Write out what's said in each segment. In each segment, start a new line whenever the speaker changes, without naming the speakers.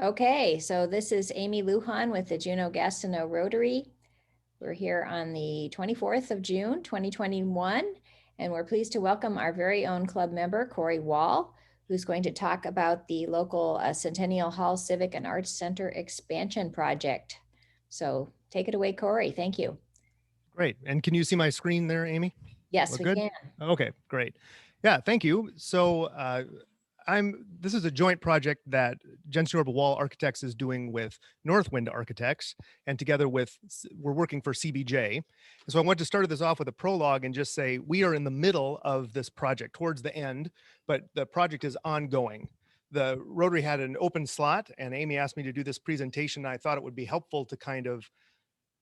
Okay, so this is Amy Lujan with the Juneau Gastineau Rotary. We're here on the 24th of June, 2021, and we're pleased to welcome our very own club member, Corey Wall, who's going to talk about the local Centennial Hall Civic and Arts Center expansion project. So take it away, Corey. Thank you.
Great. And can you see my screen there, Amy?
Yes,
Look
we
good?
can.
Okay, great. Yeah, thank you. So this is a joint project that Jensen Orbital Wall Architects is doing with Northwind Architects, and together with, we're working for CBJ. And so I want to start this off with a prologue and just say we are in the middle of this project, towards the end, but the project is ongoing. The Rotary had an open slot, and Amy asked me to do this presentation. I thought it would be helpful to kind of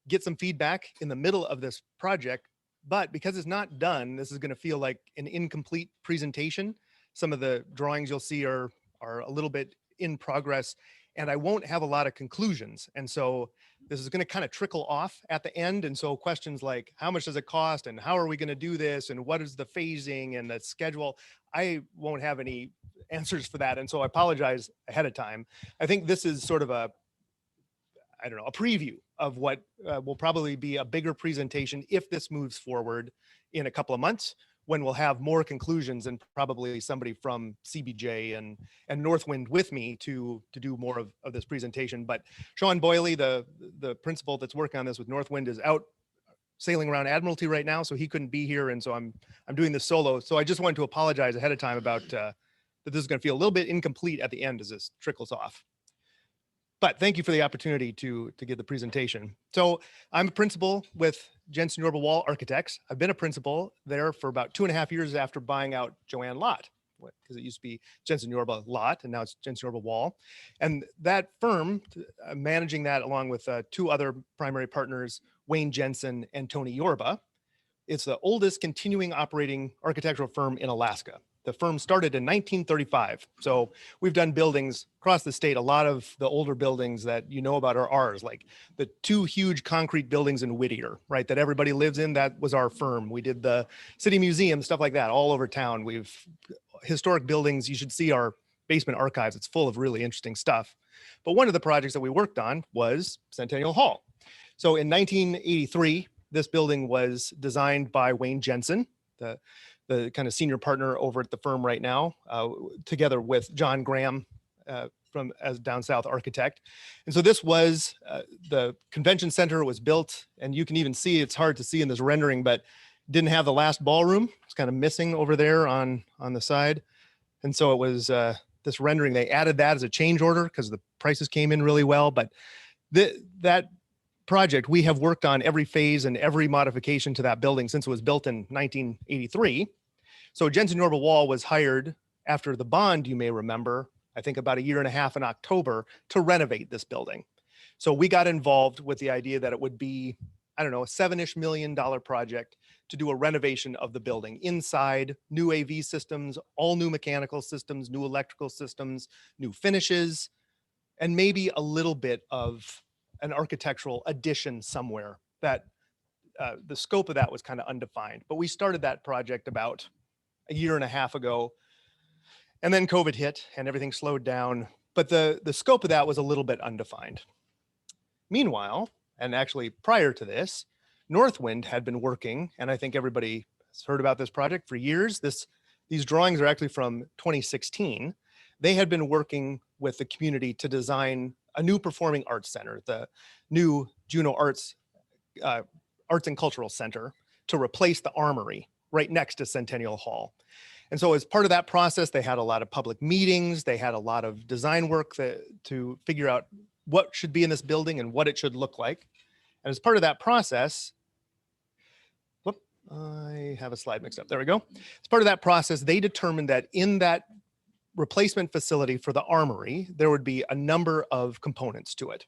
get some feedback in the middle of this project, but because it's not done, this is going to feel like an incomplete presentation. Some of the drawings you'll see are a little bit in progress, and I won't have a lot of conclusions. And so this is going to kind of trickle off at the end. And so questions like, how much does it cost? And how are we going to do this? And what is the phasing and the schedule? I won't have any answers for that. And so I apologize ahead of time. I think this is sort of a preview of what will probably be a bigger presentation if this moves forward in a couple of months, when we'll have more conclusions and probably somebody from CBJ and Northwind with me to do more of this presentation. But Sean Boyley, the principal that's working on this with Northwind, is out sailing around Admiralty right now, so he couldn't be here, and so I'm doing this solo. So I just wanted to apologize ahead of time about that this is going to feel a little bit incomplete at the end as this trickles off. But thank you for the opportunity to give the presentation. So I'm a principal with Jensen Orbital Wall Architects. I've been a principal there for about 2.5 years after buying out Joanne Lott, because it used to be Jensen Orbital Lott, and now it's Jensen Orbital Wall. And that firm, managing that along with two other primary partners, Wayne Jensen and Tony Yorba, it's the oldest continuing operating architectural firm in Alaska. The firm started in 1935. So we've done buildings across the state. A lot of the older buildings that you know about are ours, like the two huge concrete buildings in Whittier, right, that everybody lives in. That was our firm. We did the city museum, stuff like that, all over town. We've historic buildings. You should see our basement archives. It's full of really interesting stuff. But one of the projects that we worked on was Centennial Hall. So in 1983, this building was designed by Wayne Jensen, the kind of senior partner over at the firm right now, together with John Graham as Down South architect. And so this was the convention center was built, and you can even see, it's hard to see in this rendering, but didn't have the last ballroom. It's kind of missing over there on the side. And so it was this rendering, they added that as a change order because the prices came in really well. But that project, we have worked on every phase and every modification to that building since it was built in 1983. So Jensen Orbital Wall was hired after the bond, you may remember, I think about 1.5 years in October, to renovate this building. So we got involved with the idea that it would be, I don't know, a $7-ish million project to do a renovation of the building. Inside, new AV systems, all new mechanical systems, new electrical systems, new finishes, and maybe a little bit of an architectural addition somewhere. That the scope of that was kind of undefined. But we started that project about 1.5 years ago, and then COVID hit and everything slowed down. But the scope of that was a little bit undefined. Meanwhile, and actually prior to this, Northwind had been working, and I think everybody has heard about this project for years. These drawings are actually from 2016. They had been working with the community to design a new performing arts center, the new Juneau Arts and Cultural Center, to replace the Armory right next to Centennial Hall. And so as part of that process, they had a lot of public meetings. They had a lot of design work to figure out what should be in this building and what it should look like. And as part of that process, I have a slide mixed up. There we go. As part of that process, they determined that in that replacement facility for the Armory, there would be a number of components to it.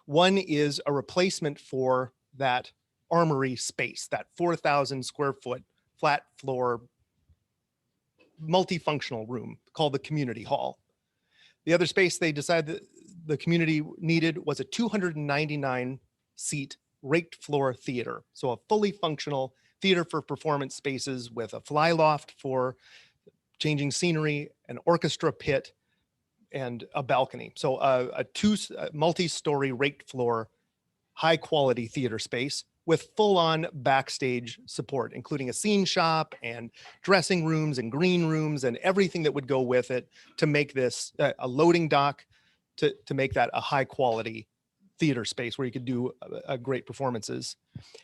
One is a replacement for that Armory space, that 4,000 square foot flat floor multifunctional room called the community hall. The other space they decided that the community needed was a 299 seat raked floor theater. So a fully functional theater for performance spaces with a fly loft for changing scenery, an orchestra pit, and a balcony. So a multi-story raked floor, high quality theater space with full on backstage support, including a scene shop and dressing rooms and green rooms and everything that would go with it to make this a loading dock to make that a high quality theater space where you could do great performances.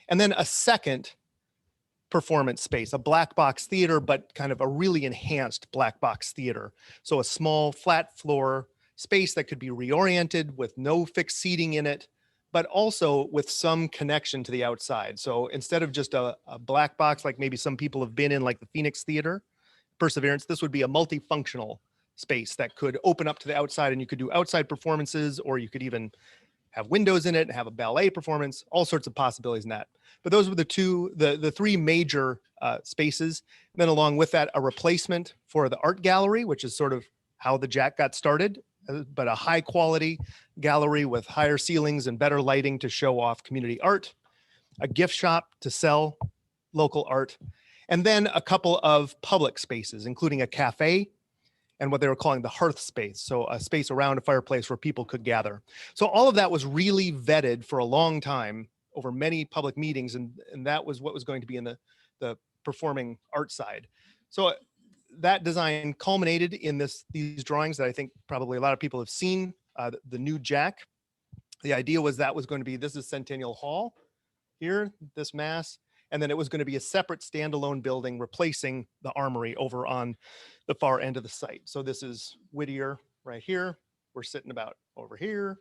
And then a second performance space, a black box theater, but kind of a really enhanced black box theater. So a small flat floor space that could be reoriented with no fixed seating in it, but also with some connection to the outside. So instead of just a black box, like maybe some people have been in, like the Phoenix Theater, Perseverance, this would be a multifunctional space that could open up to the outside, and you could do outside performances, or you could even have windows in it and have a ballet performance, all sorts of possibilities in that. But those were the three major spaces. And then along with that, a replacement for the art gallery, which is sort of how the Jack got started, but a high quality gallery with higher ceilings and better lighting to show off community art, a gift shop to sell local art, and then a couple of public spaces, including a cafe and what they were calling the hearth space. So a space around a fireplace where people could gather. So all of that was really vetted for a long time over many public meetings. And that was what was going to be in the performing art side. So that design culminated in these drawings that I think probably a lot of people have seen, the new Jack. The idea was that was going to be, this is Centennial Hall here, this mass, and then it was going to be a separate standalone building replacing the armory over on the far end of the site. So this is Whittier right here. We're sitting about over here,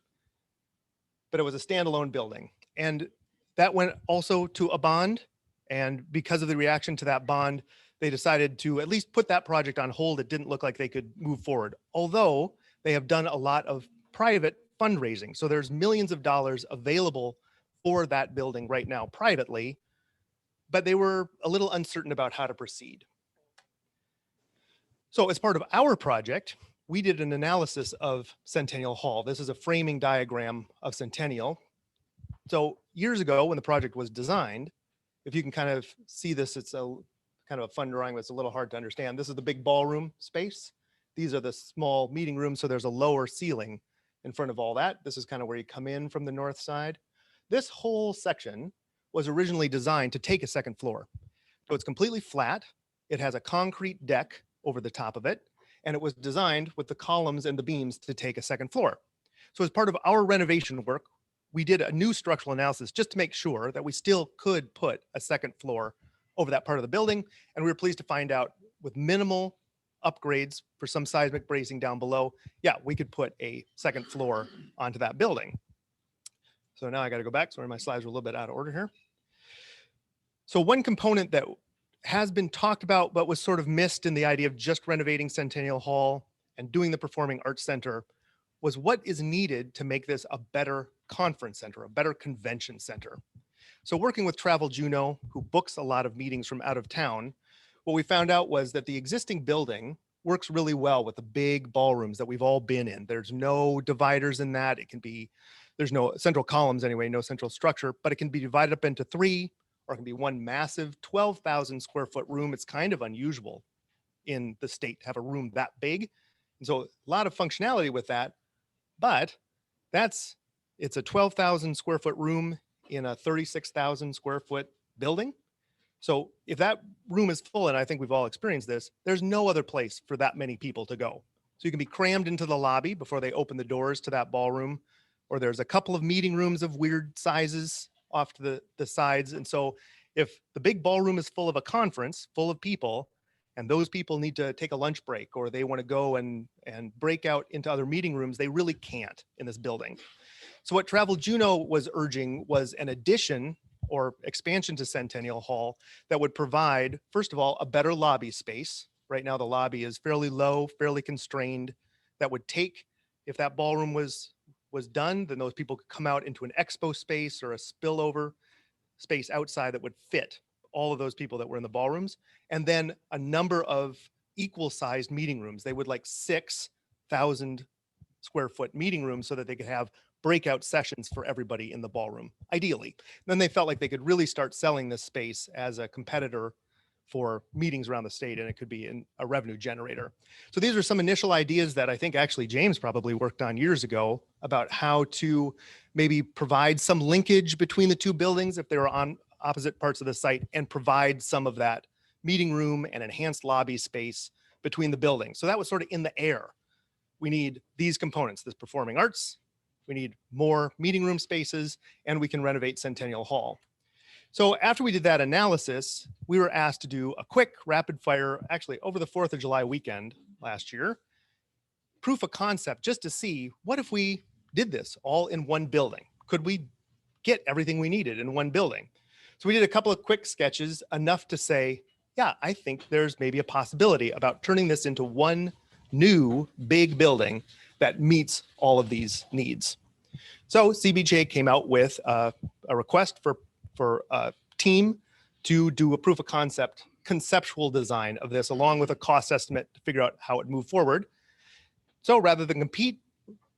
but it was a standalone building. And that went also to a bond. And because of the reaction to that bond, they decided to at least put that project on hold. It didn't look like they could move forward, although they have done a lot of private fundraising. So there's millions of dollars available for that building right now privately, but they were a little uncertain about how to proceed. So as part of our project, we did an analysis of Centennial Hall. This is a framing diagram of Centennial. So years ago when the project was designed, if you can kind of see this, it's a kind of a fun drawing, but it's a little hard to understand. This is the big ballroom space. These are the small meeting rooms, so there's a lower ceiling in front of all that. This is kind of where you come in from the north side. This whole section was originally designed to take a second floor. So it's completely flat. It has a concrete deck over the top of it, and it was designed with the columns and the beams to take a second floor. So as part of our renovation work, we did a new structural analysis just to make sure that we still could put a second floor over that part of the building. And we were pleased to find out with minimal upgrades for some seismic bracing down below, yeah, we could put a second floor onto that building. So now I got to go back. Sorry, my slides are a little bit out of order here. So one component that has been talked about, but was sort of missed in the idea of just renovating Centennial Hall and doing the Performing Arts Center, was what is needed to make this a better conference center, a better convention center. So working with Travel Juneau, who books a lot of meetings from out of town, what we found out was that the existing building works really well with the big ballrooms that we've all been in. There's no dividers in that. It can be, there's no central columns anyway, no central structure, but it can be divided up into three, or it can be one massive 12,000 square foot room. It's kind of unusual in the state to have a room that big. And so a lot of functionality with that, but it's a 12,000 square foot room in a 36,000 square foot building. So if that room is full, and I think we've all experienced this, there's no other place for that many people to go. So you can be crammed into the lobby before they open the doors to that ballroom, or there's a couple of meeting rooms of weird sizes off to the sides. And so if the big ballroom is full of a conference, full of people, and those people need to take a lunch break, or they want to go and break out into other meeting rooms, they really can't in this building. So what Travel Juneau was urging was an addition or expansion to Centennial Hall that would provide, first of all, a better lobby space. Right now, the lobby is fairly low, fairly constrained. That would take, if that ballroom was done, then those people could come out into an expo space or a spillover space outside that would fit all of those people that were in the ballrooms. And then a number of equal sized meeting rooms. They would like 6,000 square foot meeting rooms so that they could have breakout sessions for everybody in the ballroom, ideally. Then they felt like they could really start selling this space as a competitor for meetings around the state, and it could be a revenue generator. So these are some initial ideas that I think actually James probably worked on years ago about how to maybe provide some linkage between the two buildings if they were on opposite parts of the site, and provide some of that meeting room and enhanced lobby space between the buildings. So that was sort of in the air. We need these components, this performing arts, we need more meeting room spaces, and we can renovate Centennial Hall. So after we did that analysis, we were asked to do a quick rapid fire, actually over the 4th of July weekend last year, proof of concept, just to see what if we did this all in one building? Could we get everything we needed in one building? So we did a couple of quick sketches, enough to say, yeah, I think there's maybe a possibility about turning this into one new big building that meets all of these needs. So CBJ came out with a request for a team to do a proof of concept conceptual design of this, along with a cost estimate to figure out how it moved forward. So rather than compete,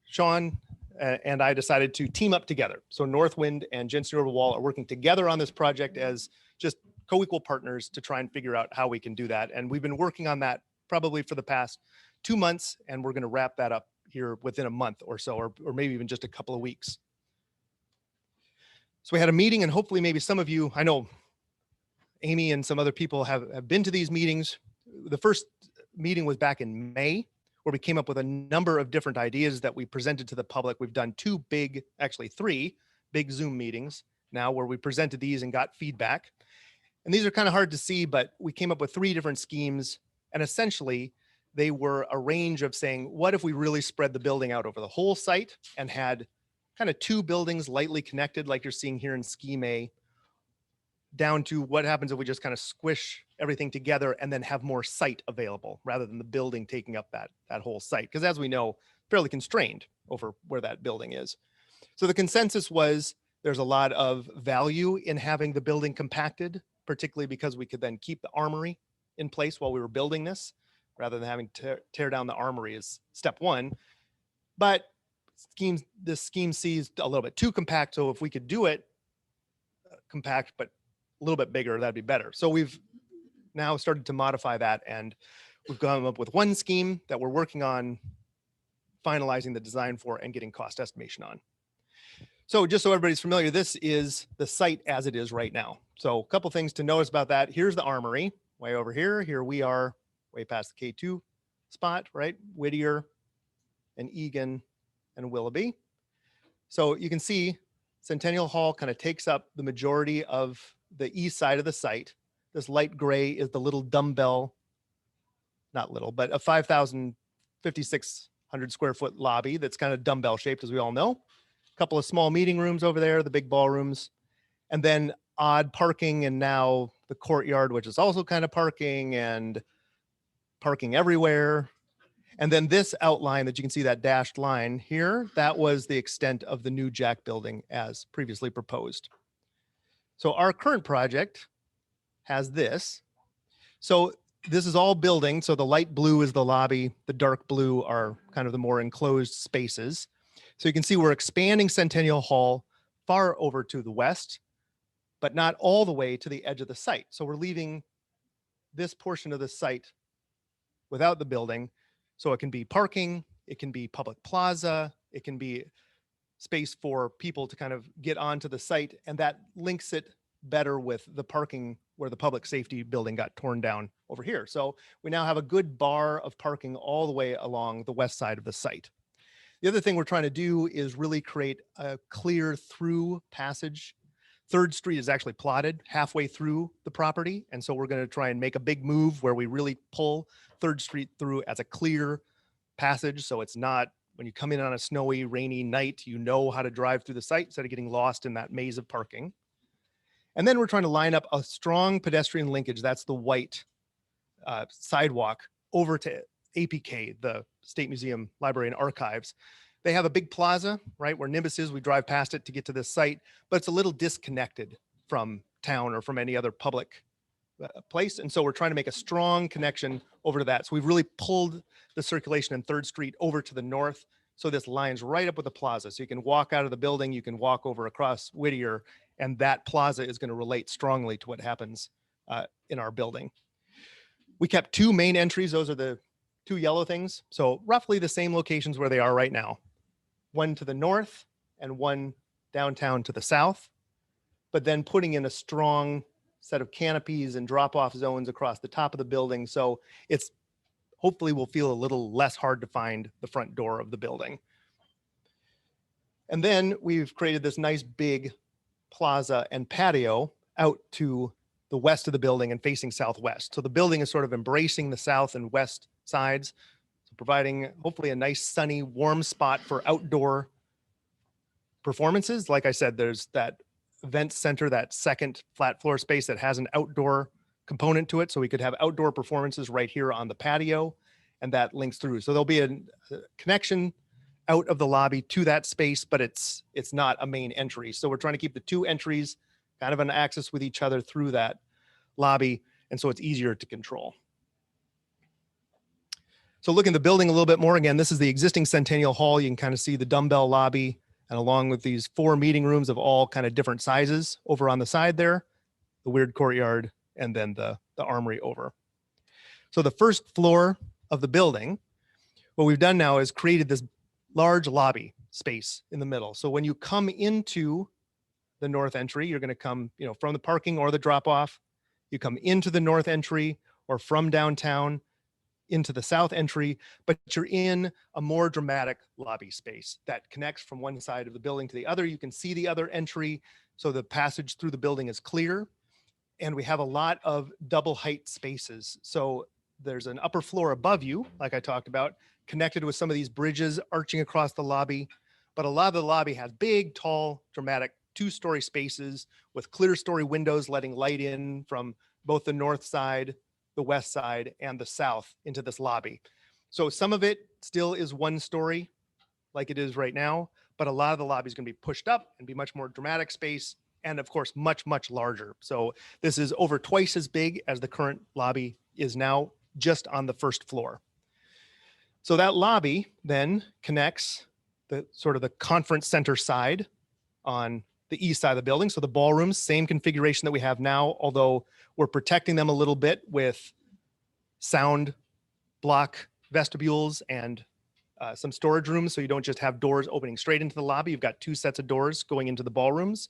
Sean and I decided to team up together. So Northwind and Jensen River Wall are working together on this project as just co-equal partners to try and figure out how we can do that. And we've been working on that probably for the past 2 months, and we're going to wrap that up here within a month or so, or maybe even just a couple of weeks. So we had a meeting, and hopefully maybe some of you, I know Amy and some other people have been to these meetings. The first meeting was back in May, where we came up with a number of different ideas that we presented to the public. We've done actually three big Zoom meetings now where we presented these and got feedback. And these are kind of hard to see, but we came up with 3 different schemes. And essentially, they were a range of saying, what if we really spread the building out over the whole site and had kind of 2 buildings lightly connected, like you're seeing here in Scheme A, down to what happens if we just kind of squish everything together and then have more site available rather than the building taking up that whole site. Because as we know, fairly constrained over where that building is. So the consensus was there's a lot of value in having the building compacted, particularly because we could then keep the armory in place while we were building this, rather than having to tear down the armory is step 1. But this scheme C is a little bit too compact. So if we could do it compact, but a little bit bigger, that'd be better. So we've now started to modify that, and we've come up with one scheme that we're working on finalizing the design for and getting cost estimation on. So just so everybody's familiar, this is the site as it is right now. So a couple things to notice about that. Here's the armory way over here. Here we are way past the K2 spot, right? Whittier and Egan and Willoughby. So you can see Centennial Hall kind of takes up the majority of the east side of the site. This light gray is the little dumbbell, not little, but a 5,600 square foot lobby that's kind of dumbbell shaped, as we all know. A couple of small meeting rooms over there, the big ballrooms, and then odd parking, and now the courtyard, which is also kind of parking, and parking everywhere. And then this outline that you can see, that dashed line here, that was the extent of the new Jack building as previously proposed. So our current project has this. So this is all building. So the light blue is the lobby. The dark blue are kind of the more enclosed spaces. So you can see we're expanding Centennial Hall far over to the west, but not all the way to the edge of the site. So we're leaving this portion of the site without the building. So it can be parking, it can be public plaza, it can be space for people to kind of get onto the site, and that links it better with the parking where the public safety building got torn down over here. So we now have a good bar of parking all the way along the west side of the site. The other thing we're trying to do is really create a clear through passage. 3rd Street is actually plotted halfway through the property. And so we're going to try and make a big move where we really pull 3rd Street through as a clear passage. So it's not, when you come in on a snowy, rainy night, you know how to drive through the site instead of getting lost in that maze of parking. And then we're trying to line up a strong pedestrian linkage. That's the white sidewalk over to APK, the State Museum, Library, and Archives. They have a big plaza, right, where Nimbus is. We drive past it to get to this site, but it's a little disconnected from town or from any other public place. And so we're trying to make a strong connection over to that. So we've really pulled the circulation in 3rd Street over to the north. So this lines right up with the plaza. So you can walk out of the building, you can walk over across Whittier, and that plaza is going to relate strongly to what happens in our building. We kept two main entries. Those are the two yellow things. So roughly the same locations where they are right now. One to the north and one downtown to the south, but then putting in a strong set of canopies and drop-off zones across the top of the building. So it's hopefully will feel a little less hard to find the front door of the building. And then we've created this nice big plaza and patio out to the west of the building and facing southwest. So the building is sort of embracing the south and west sides, so providing hopefully a nice sunny, warm spot for outdoor performances. Like I said, there's that event center, that second flat floor space that has an outdoor component to it. So we could have outdoor performances right here on the patio, and that links through. So there'll be a connection out of the lobby to that space, but it's not a main entry. So we're trying to keep the two entries kind of an axis with each other through that lobby, and so it's easier to control. So looking at the building a little bit more, again, this is the existing Centennial Hall. You can kind of see the dumbbell lobby, and along with these 4 meeting rooms of all kind of different sizes over on the side there, the weird courtyard, and then the armory over. So the first floor of the building, what we've done now is created this large lobby space in the middle. So when you come into the north entry, you're going to come, from the parking or the drop off. You come into the north entry or from downtown into the south entry, but you're in a more dramatic lobby space that connects from one side of the building to the other. You can see the other entry, so the passage through the building is clear. And we have a lot of double height spaces. So there's an upper floor above you, like I talked about, connected with some of these bridges arching across the lobby. But a lot of the lobby has big, tall, dramatic 2-story spaces with clear story windows letting light in from both the north side, the west side, and the south into this lobby. So some of it still is 1 story like it is right now, but a lot of the lobby is going to be pushed up and be much more dramatic space, and of course, much, much larger. So this is over twice as big as the current lobby is now, just on the first floor. So that lobby then connects the sort of the conference center side on the east side of the building. So the ballrooms, same configuration that we have now, although we're protecting them a little bit with sound block vestibules and some storage rooms. So you don't just have doors opening straight into the lobby. You've got 2 sets of doors going into the ballrooms.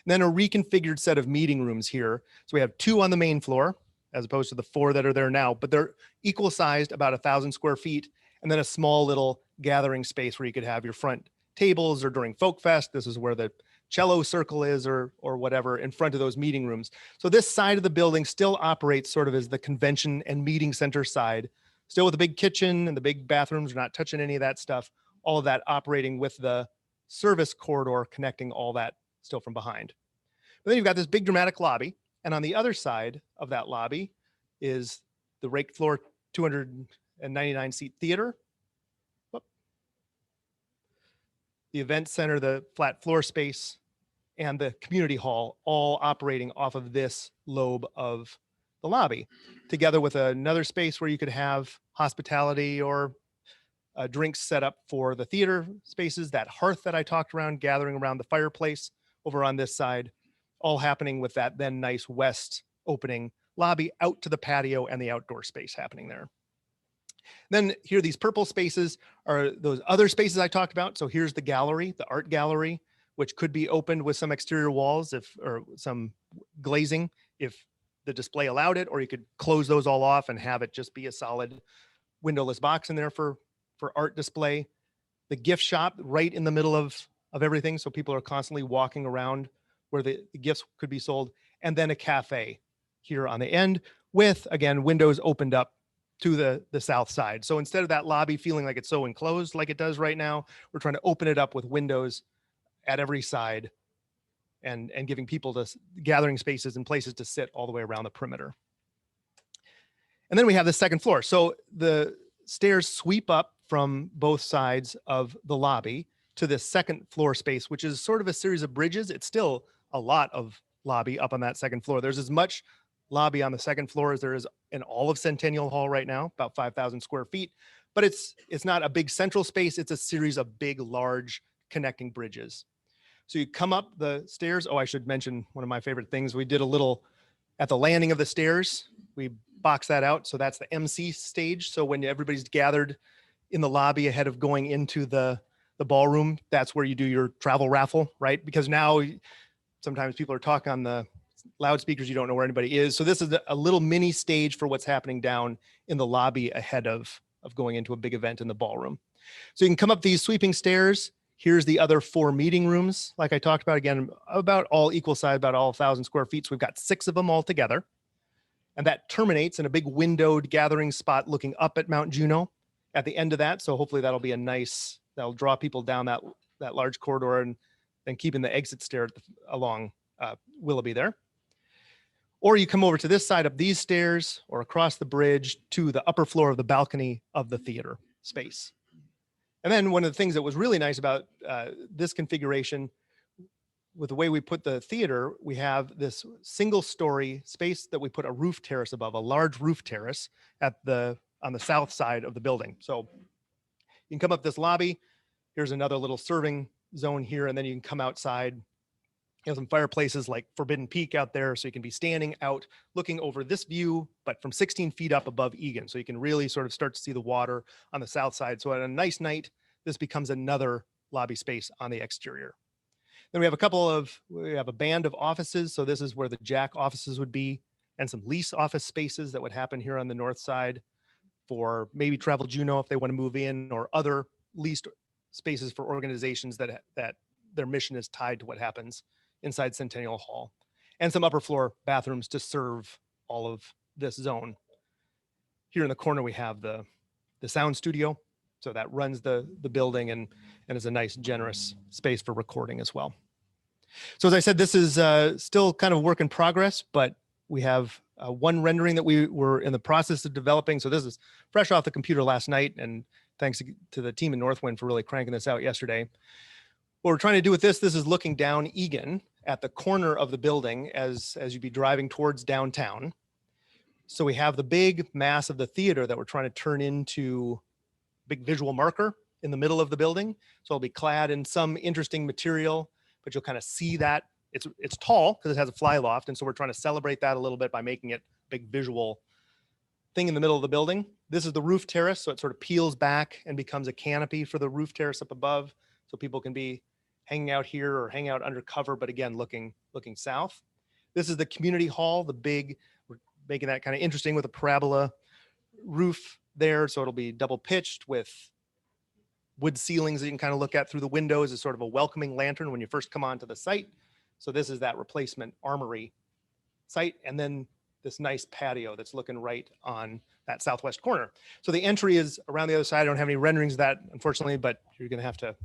And then a reconfigured set of meeting rooms here. So we have 2 on the main floor, as opposed to the 4 that are there now, but they're equal sized, about 1,000 square feet. And then a small little gathering space where you could have your front tables, or during Folk Fest, this is where the cello circle is, or whatever, in front of those meeting rooms. So this side of the building still operates sort of as the convention and meeting center side, still with the big kitchen and the big bathrooms. We're not touching any of that stuff, all of that operating with the service corridor connecting all that still from behind. But then you've got this big dramatic lobby, and on the other side of that lobby is the raked floor 299 seat theater, the event center, the flat floor space, and the community hall, all operating off of this lobe of the lobby, together with another space where you could have hospitality or drinks set up for the theater spaces, that hearth that I talked around, gathering around the fireplace over on this side, all happening with that then nice west opening lobby out to the patio and the outdoor space happening there. Then here, these purple spaces are those other spaces I talked about. So here's the gallery, the art gallery, which could be opened with some exterior walls or some glazing if the display allowed it, or you could close those all off and have it just be a solid windowless box in there for art display. The gift shop right in the middle of everything, so people are constantly walking around where the gifts could be sold. And then a cafe here on the end with, again, windows opened up to the south side. So instead of that lobby feeling like it's so enclosed like it does right now, we're trying to open it up with windows at every side and giving people this gathering spaces and places to sit all the way around the perimeter. And then we have the second floor. So the stairs sweep up from both sides of the lobby to this second floor space, which is sort of a series of bridges. It's still a lot of lobby up on that second floor. There's as much lobby on the second floor as there is in all of Centennial Hall right now, about 5,000 square feet. But it's not a big central space. It's a series of big, large connecting bridges. So you come up the stairs. Oh, I should mention one of my favorite things. We did a little At the landing of the stairs, we box that out. So that's the MC stage. So when everybody's gathered in the lobby ahead of going into the ballroom, that's where you do your travel raffle, right? Because now sometimes people are talking on the loudspeakers, you don't know where anybody is. So this is a little mini stage for what's happening down in the lobby ahead of going into a big event in the ballroom. So you can come up these sweeping stairs. Here's the other 4 meeting rooms. Like I talked about, again, about all equal size, about all 1,000 square feet. So we've got 6 of them all together. And that terminates in a big windowed gathering spot looking up at Mount Juneau at the end of that. So hopefully that'll be that'll draw people down that large corridor, and then keeping the exit stair along Willoughby there. Or you come over to this side up these stairs or across the bridge to the upper floor of the balcony of the theater space. And then one of the things that was really nice about this configuration, with the way we put the theater, we have this single story space that we put a roof terrace above, a large roof terrace on the south side of the building. So you can come up this lobby. Here's another little serving zone here, and then you can come outside. You have some fireplaces like Forbidden Peak out there, so you can be standing out looking over this view, but from 16 feet up above Egan. So you can really sort of start to see the water on the south side. So on a nice night, this becomes another lobby space on the exterior. Then we have a band of offices. So this is where the Jack offices would be, and some lease office spaces that would happen here on the north side for maybe Travel Juneau if they want to move in, or other leased spaces for organizations that their mission is tied to what happens inside Centennial Hall, and some upper floor bathrooms to serve all of this zone. Here in the corner, we have the sound studio. So that runs the building and is a nice, generous space for recording as well. So as I said, this is still kind of a work in progress, but we have one rendering that we were in the process of developing. So this is fresh off the computer last night, and thanks to the team in Northwind for really cranking this out yesterday. What we're trying to do with this is looking down Egan at the corner of the building as you'd be driving towards downtown. So we have the big mass of the theater that we're trying to turn into big visual marker in the middle of the building. So it'll be clad in some interesting material, but you'll kind of see that it's tall because it has a fly loft. And so we're trying to celebrate that a little bit by making it a big visual thing in the middle of the building. This is the roof terrace. So it sort of peels back and becomes a canopy for the roof terrace up above. So people can be hanging out here or hang out under cover, but again, looking south. This is the community hall, we're making that kind of interesting with a parabola roof there. So it'll be double pitched with wood ceilings that you can kind of look at through the windows as sort of a welcoming lantern when you first come onto the site. So this is that replacement armory site. And then this nice patio that's looking right on that southwest corner. So the entry is around the other side. I don't have any renderings of that, unfortunately, but you're going to have to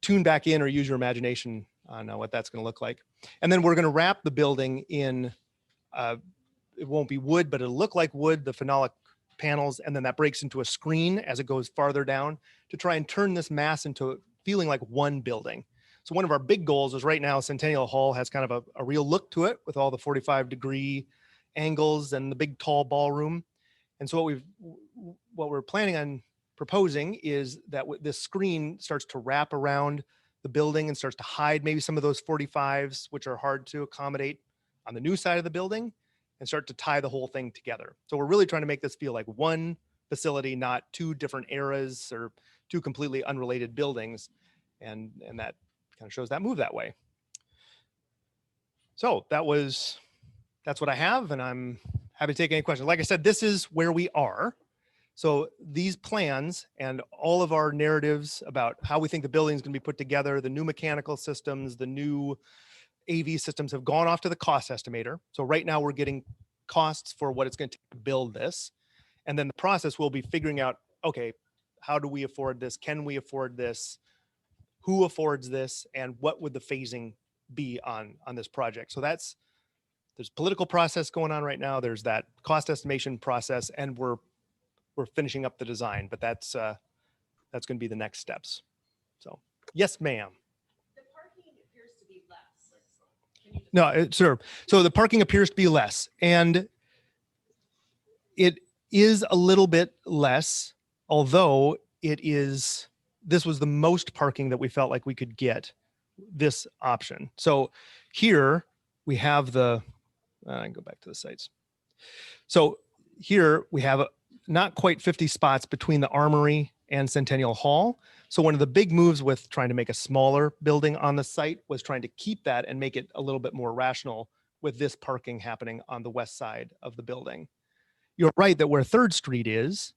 tune back in or use your imagination on what that's going to look like. And then we're going to wrap the building in, it won't be wood, but it'll look like wood, the phenolic panels, and then that breaks into a screen as it goes farther down to try and turn this mass into feeling like one building. So one of our big goals is right now Centennial Hall has kind of a real look to it with all the 45-degree angles and the big tall ballroom. And so what we're planning on proposing is that this screen starts to wrap around the building and starts to hide maybe some of those 45s, which are hard to accommodate on the new side of the building, and start to tie the whole thing together. So we're really trying to make this feel like one facility, not 2 different eras or 2 completely unrelated buildings. And that kind of shows that move that way. So that's what I have, and I'm happy to take any questions. Like I said, this is where we are. So these plans and all of our narratives about how we think the building is going to be put together, the new mechanical systems, the new AV systems have gone off to the cost estimator. So right now we're getting costs for what it's going to take to build this. And then the process will be figuring out, okay, how do we afford this? Can we afford this? Who affords this? And what would the phasing be on this project? So there's political process going on right now. There's that cost estimation process, and we're finishing up the design, but that's going to be the next steps. So yes, ma'am.
The parking appears to be less.
No, sir. So the parking appears to be less, and it is a little bit less, although this was the most parking that we felt like we could get this option. So here we have I can go back to the sites. So here we have not quite 50 spots between the Armory and Centennial Hall. So one of the big moves with trying to make a smaller building on the site was trying to keep that and make it a little bit more rational with this parking happening on the west side of the building. You're right that where 3rd Street is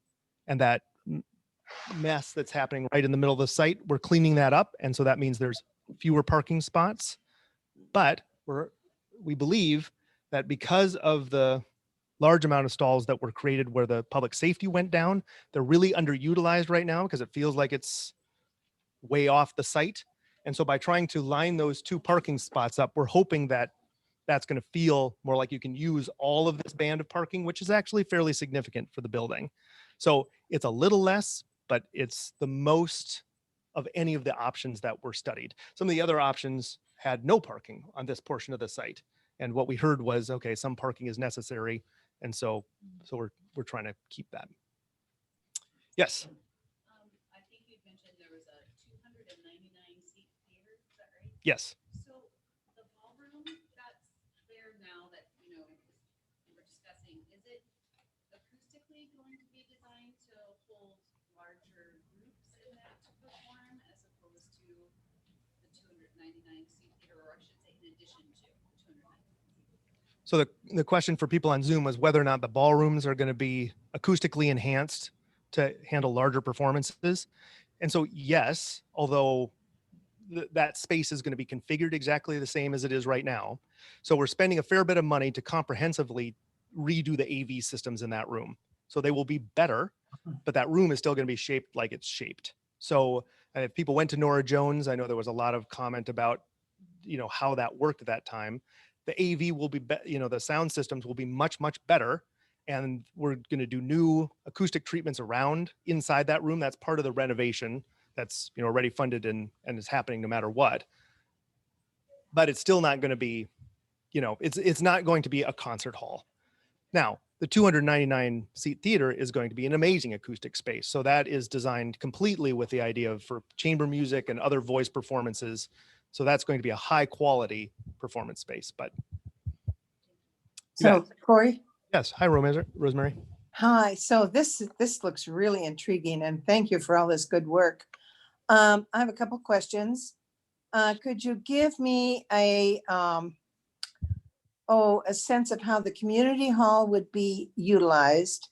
and that mess that's happening right in the middle of the site, we're cleaning that up. And so that means there's fewer parking spots. But we believe that because of the large amount of stalls that were created where the public safety went down, they're really underutilized right now because it feels like it's way off the site. And so by trying to line those 2 parking spots up, we're hoping that that's going to feel more like you can use all of this band of parking, which is actually fairly significant for the building. So it's a little less, but it's the most of any of the options that were studied. Some of the other options had no parking on this portion of the site. And what we heard was, okay, some parking is necessary. And so we're trying to keep that. Yes.
I think you mentioned there was a 299 seat theater, is that right?
Yes.
So the ballroom that's there now that, you know, we were discussing, is it acoustically going to be designed to hold larger groups in that to perform as opposed to the 299 seat theater, or I should say in addition to 299?
So the question for people on Zoom was whether or not the ballrooms are going to be acoustically enhanced to handle larger performances. And so, yes, although that space is going to be configured exactly the same as it is right now. So we're spending a fair bit of money to comprehensively redo the AV systems in that room. So they will be better, but that room is still going to be shaped like it's shaped. So if people went to Nora Jones, I know there was a lot of comment about, you know, how that worked at that time. The AV will be, you know, the sound systems will be much, much better. And we're going to do new acoustic treatments around inside that room. That's part of the renovation that's, you know, already funded and is happening no matter what. But it's still not going to be, you know, it's not going to be a concert hall. Now, the 299 seat theater is going to be an amazing acoustic space. So that is designed completely with the idea of for chamber music and other voice performances. So that's going to be a high quality performance space. But
so Corey,
yes, hi Rosemary.
hi. So this looks really intriguing, and thank you for all this good work. I have a couple questions. Could you give me a sense of how the community hall would be utilized?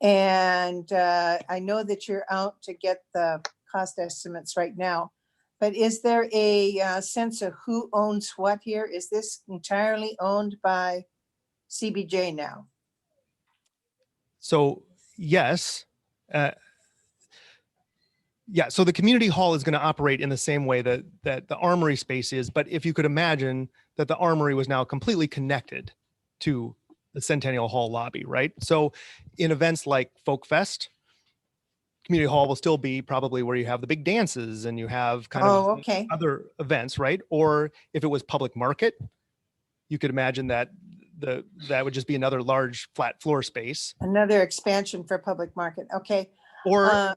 And I know that you're out to get the cost estimates right now, but is there a sense of who owns what here? Is this entirely owned by CBJ now?
So yes, yeah. So the community hall is going to operate in the same way that the Armory space is. But if you could imagine that the Armory was now completely connected to the Centennial Hall lobby, right? So in events like Folk Fest, community hall will still be probably where you have the big dances and you have kind of
Okay.
other events, right? Or if it was public market, you could imagine that that would just be another large flat floor space.
Another expansion for public market. Okay.
Or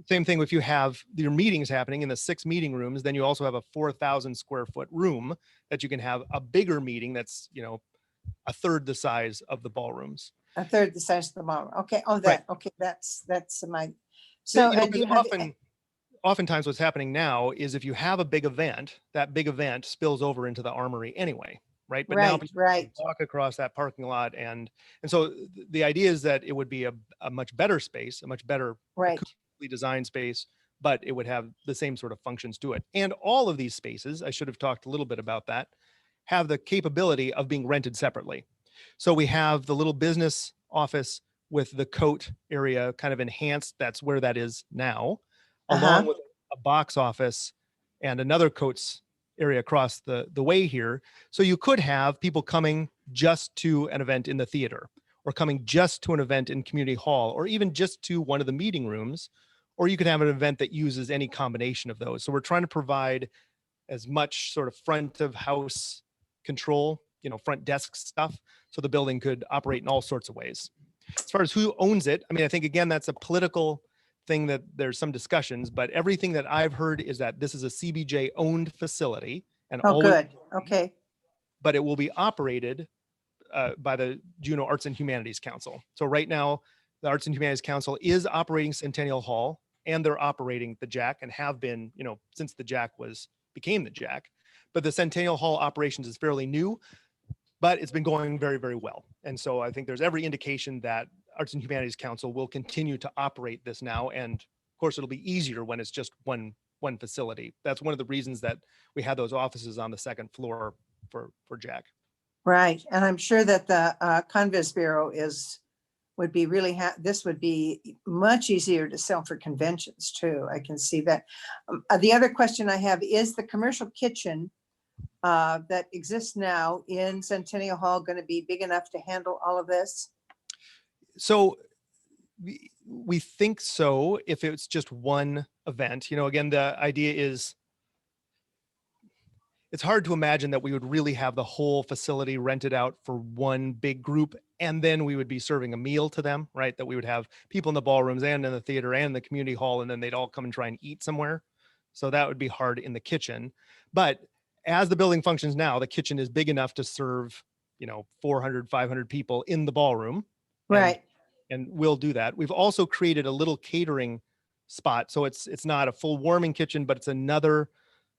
same thing if you have your meetings happening in the 6 meeting rooms, then you also have a 4,000 square foot room that you can have a bigger meeting that's, you know, a third the size of the ballrooms.
A third the size of the ballroom. Okay. Oh,
Right.
okay. That's my, so,
You know,
and you have,
oftentimes what's happening now is if you have a big event, that big event spills over into the Armory anyway, right? But now
right,
people
right.
walk across that parking lot and so the idea is that it would be a much better space, a much better
Right.
acoustically designed space, but it would have the same sort of functions to it. And all of these spaces, I should have talked a little bit about that, have the capability of being rented separately. So we have the little business office with the coat area kind of enhanced. That's where that is now, along with a box office and another coats area across the way here. So you could have people coming just to an event in the theater or coming just to an event in community hall, or even just to one of the meeting rooms, or you could have an event that uses any combination of those. So we're trying to provide as much sort of front of house control, you know, front desk stuff, so the building could operate in all sorts of ways. As far as who owns it, I mean, I think again, that's a political thing that there's some discussions, but everything that I've heard is that this is a CBJ owned facility and
Oh,
always,
good. Okay.
but it will be operated by the Juneau Arts and Humanities Council. So right now, the Arts and Humanities Council is operating Centennial Hall, and they're operating the Jack and have been, since the Jack became the Jack. But the Centennial Hall operations is fairly new, but it's been going very, very well. And so I think there's every indication that Arts and Humanities Council will continue to operate this now. And of course, it'll be easier when it's just one facility. That's one of the reasons that we had those offices on the second floor for Jack.
Right. And I'm sure that the Convis Bureau would be really, this would be much easier to sell for conventions too. I can see that. The other question I have is the commercial kitchen that exists now in Centennial Hall going to be big enough to handle all of this?
So we think so, if it's just one event. Again, the idea is it's hard to imagine that we would really have the whole facility rented out for one big group, and then we would be serving a meal to them, right? That we would have people in the ballrooms and in the theater and the community hall, and then they'd all come and try and eat somewhere. So that would be hard in the kitchen. But as the building functions now, the kitchen is big enough to serve, 400, 500 people in the ballroom.
Right.
And we'll do that. We've also created a little catering spot. So it's not a full warming kitchen, but it's another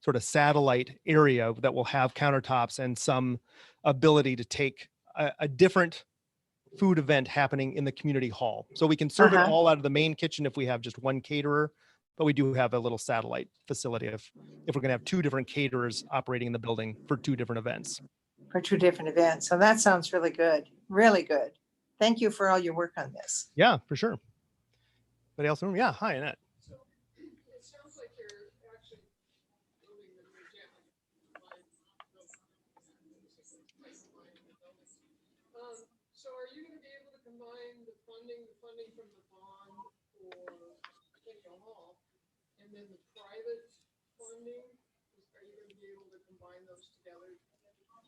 sort of satellite area that will have countertops and some ability to take a different food event happening in the community hall. So we can serve it all out of the main kitchen if we have just one caterer, but we do have a little satellite facility if we're going to have two different caterers operating in the building for two different events.
For two different events. So that sounds really good. Really good. Thank you for all your work on this.
Yeah, for sure. Anybody else? Yeah. Hi, Annette.
So it sounds like you're actually building the new Jack so are you going to be able to combine the funding from the bond for Centennial Hall and then the private funding? Are you going to be able to combine those together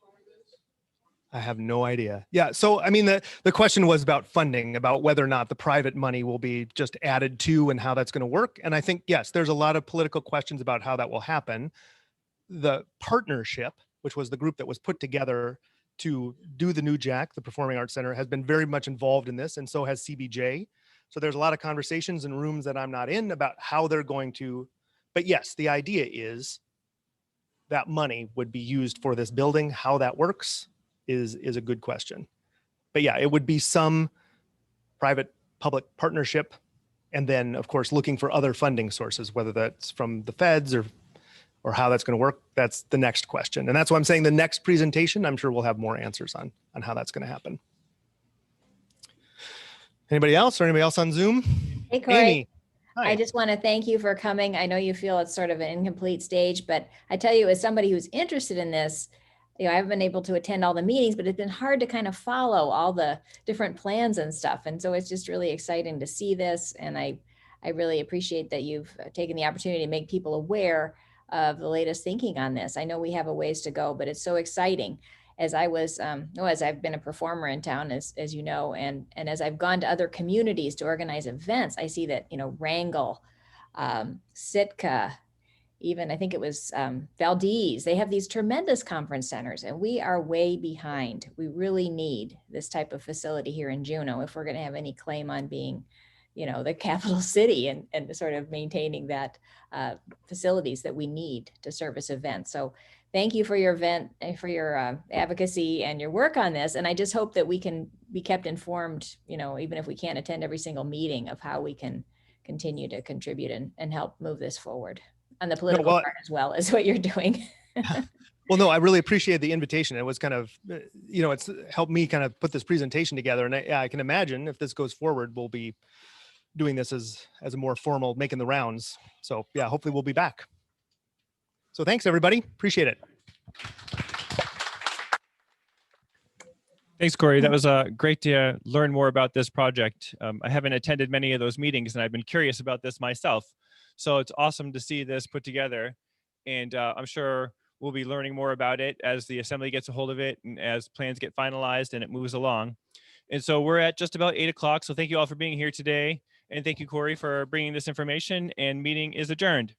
for this?
I have no idea. Yeah. So, I mean, the question was about funding, about whether or not the private money will be just added to and how that's going to work. And I think, yes, there's a lot of political questions about how that will happen. The partnership, which was the group that was put together to do the new Jack, the Performing Arts Center, has been very much involved in this. And so has CBJ. So there's a lot of conversations in rooms that I'm not in about how they're going to, but yes, the idea is that money would be used for this building. How that works is a good question. But yeah, it would be some private public partnership. And then of course, looking for other funding sources, whether that's from the feds or how that's going to work. That's the next question. And that's why I'm saying the next presentation, I'm sure we'll have more answers on how that's going to happen. Anybody else or anybody else on Zoom?
Hey, Corey.
Amy. Hi.
I just want to thank you for coming. I know you feel it's sort of an incomplete stage, but I tell you, as somebody who's interested in this, I haven't been able to attend all the meetings, but it's been hard to kind of follow all the different plans and stuff. And so it's just really exciting to see this. And I really appreciate that you've taken the opportunity to make people aware of the latest thinking on this. I know we have a ways to go, but it's so exciting. As I was, as I've been a performer in town, as you know, and as I've gone to other communities to organize events, I see that, Wrangell, Sitka, even I think it was Valdez, they have these tremendous conference centers, and we are way behind. We really need this type of facility here in Juneau if we're going to have any claim on being, the capital city and sort of maintaining that facilities that we need to service events. So thank you for your event and for your advocacy and your work on this. And I just hope that we can be kept informed, even if we can't attend every single meeting, of how we can continue to contribute and help move this forward on the political part as well as what you're doing.
Well, no, I really appreciate the invitation. It was kind of, it's helped me kind of put this presentation together. And I can imagine if this goes forward, we'll be doing this as a more formal, making the rounds. So yeah, hopefully we'll be back. So thanks everybody. Appreciate it.
Thanks, Corey. That was great to learn more about this project. I haven't attended many of those meetings and I've been curious about this myself. So it's awesome to see this put together. And I'm sure we'll be learning more about it as the assembly gets a hold of it and as plans get finalized and it moves along. And so we're at just about 8 o'clock. So thank you all for being here today. And thank you, Corey, for bringing this information, and meeting is adjourned.